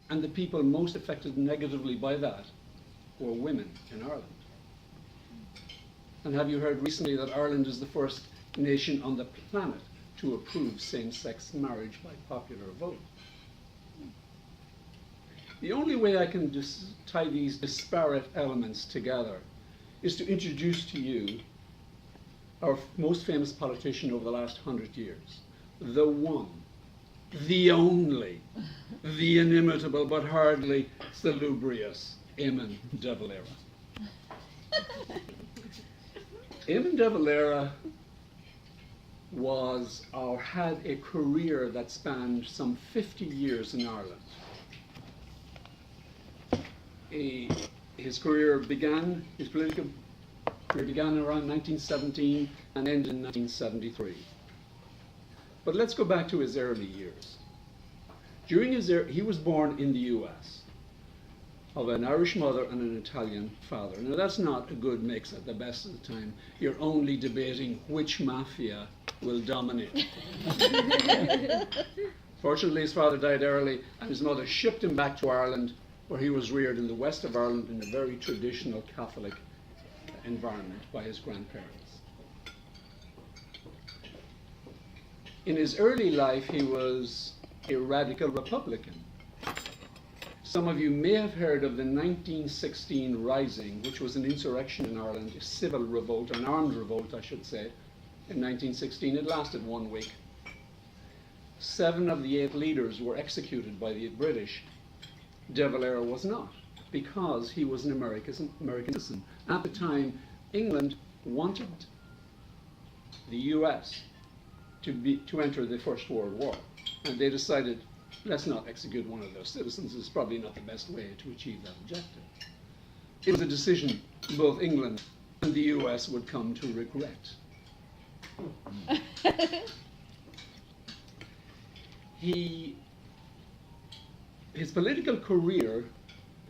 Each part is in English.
And the people most affected negatively by that were women in Ireland. And have you heard recently that Ireland is the first nation on the planet to approve same-sex marriage by popular vote? The only way I can tie these disparate elements together is to introduce to you our most famous politician over the last 100 years. The one, the only, the inimitable but hardly salubrious Eamon de Valera. Eamon de Valera was or had a career that spanned some 50 years in Ireland. His career began, his political career began around 1917 and ended in 1973. But let's go back to his early years. During his he was born in the US of an Irish mother and an Italian father. Now that's not a good mix at the best of the time. You're only debating which mafia will dominate. Fortunately, his father died early and his mother shipped him back to Ireland, where he was reared in the west of Ireland in a very traditional Catholic environment by his grandparents. In his early life, he was a radical Republican. Some of you may have heard of the 1916 Rising, which was an insurrection in Ireland, a civil revolt, an armed revolt, I should say, in 1916. It lasted 1 week. 7 of the 8 leaders were executed by the British. De Valera was not, because he was an American citizen. At the time, England wanted the US to enter the First World War, and they decided, let's not execute one of their citizens. It's probably not the best way to achieve that objective. It was a decision both England and the US would come to regret. His political career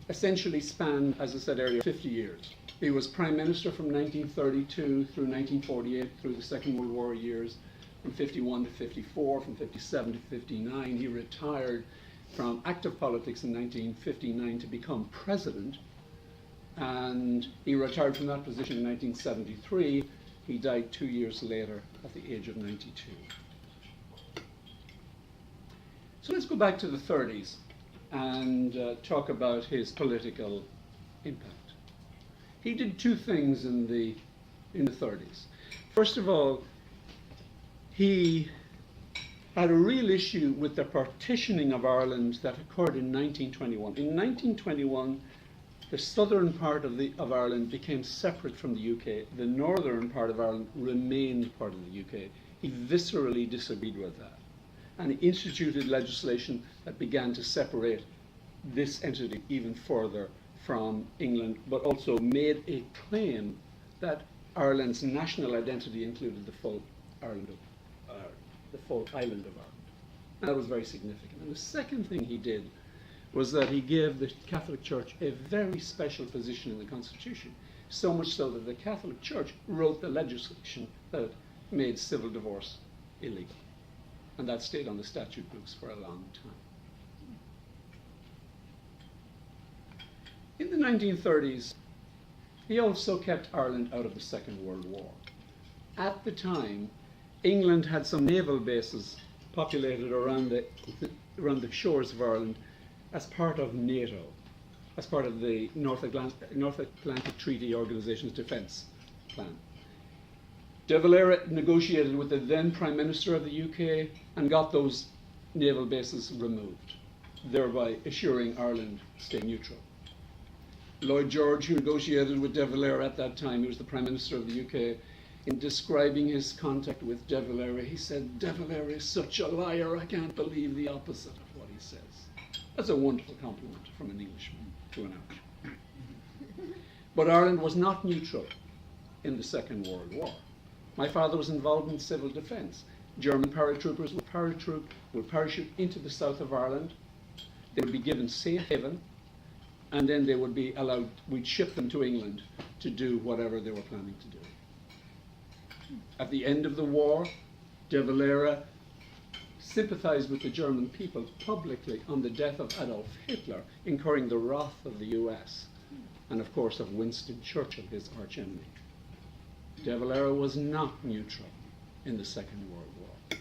essentially spanned, as I said earlier, 50 years. He was Prime Minister from 1932 through 1948, through the Second World War years, from 51 to 54, from 57 to 59. He retired from active politics in 1959 to become president, and he retired from that position in 1973. He died 2 years later at the age of 92. So let's go back to the 30s and talk about his political impact. He did 2 things in the 30s. First of all, he had a real issue with the partitioning of Ireland that occurred in 1921. In 1921, the southern part of Ireland became separate from the UK. The northern part of Ireland remained part of the UK. He viscerally disagreed with that, and he instituted legislation that began to separate this entity even further from England, but also made a claim that Ireland's national identity included the full island of Ireland. And that was very significant. And the second thing he did was that he gave the Catholic Church a very special position in the Constitution, so much so that the Catholic Church wrote the legislation that made civil divorce illegal. And that stayed on the statute books for a long time. In the 1930s, he also kept Ireland out of the Second World War. At the time, England had some naval bases populated around the shores of Ireland as part of NATO, as part of the North Atlantic Treaty Organization's defence plan. De Valera negotiated with the then Prime Minister of the UK and got those naval bases removed, thereby assuring Ireland stay neutral. Lloyd George, who negotiated with De Valera at that time, he was the Prime Minister of the UK, in describing his contact with De Valera, he said, "De Valera is such a liar, I can't believe the opposite of what he says." That's a wonderful compliment from an Englishman to an Irishman. But Ireland was not neutral in the Second World War. My father was involved in civil defence. German paratroopers would parachute into the south of Ireland. They would be given safe haven, and then they would be allowed, we'd ship them to England to do whatever they were planning to do. At the end of the war, De Valera sympathized with the German people publicly on the death of Adolf Hitler, incurring the wrath of the US, and of course of Winston Churchill, his archenemy. De Valera was not neutral in the Second World War.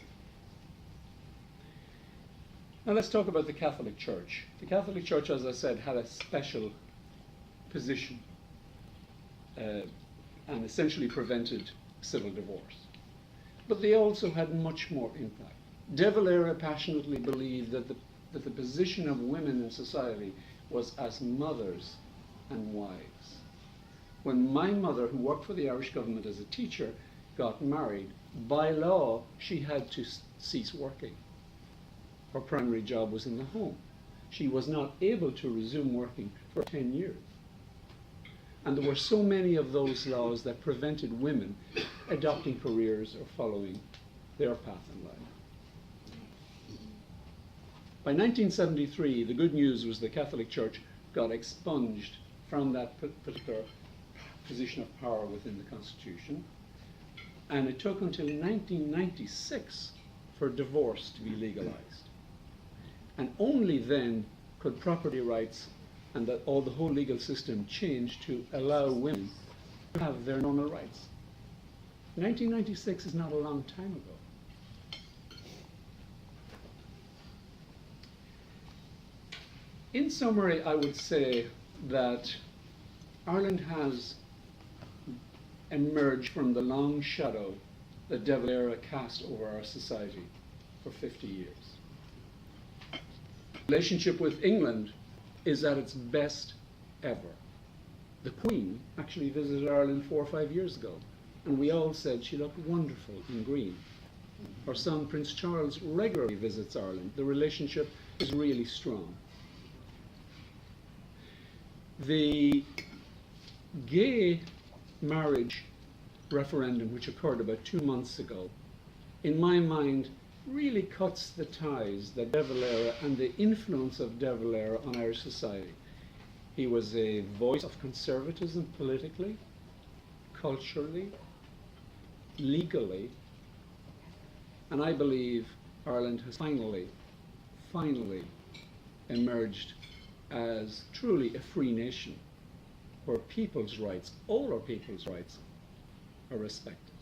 Now let's talk about the Catholic Church. The Catholic Church, as I said, had a special position and essentially prevented civil divorce. But they also had much more impact. De Valera passionately believed that the position of women in society was as mothers and wives. When my mother, who worked for the Irish government as a teacher, got married, by law, she had to cease working. Her primary job was in the home. She was not able to resume working for 10 years. And there were so many of those laws that prevented women adopting careers or following their path in life. By 1973, the good news was the Catholic Church got expunged from that particular position of power within the Constitution, and it took until 1996 for divorce to be legalized. And only then could property rights and the whole legal system change to allow women to have their normal rights. 1996 is not a long time ago. In summary, I would say that Ireland has emerged from the long shadow that De Valera cast over our society for 50 years. The relationship with England is at its best ever. The Queen actually visited Ireland 4 or 5 years ago, and we all said she looked wonderful in green. Our son, Prince Charles, regularly visits Ireland. The relationship is really strong. The gay marriage referendum, which occurred about 2 months ago, in my mind, really cuts the ties that De Valera and the influence of De Valera on Irish society. He was a voice of conservatism politically, culturally, legally, and I believe Ireland has finally emerged as truly a free nation where people's rights, all our people's rights, are respected.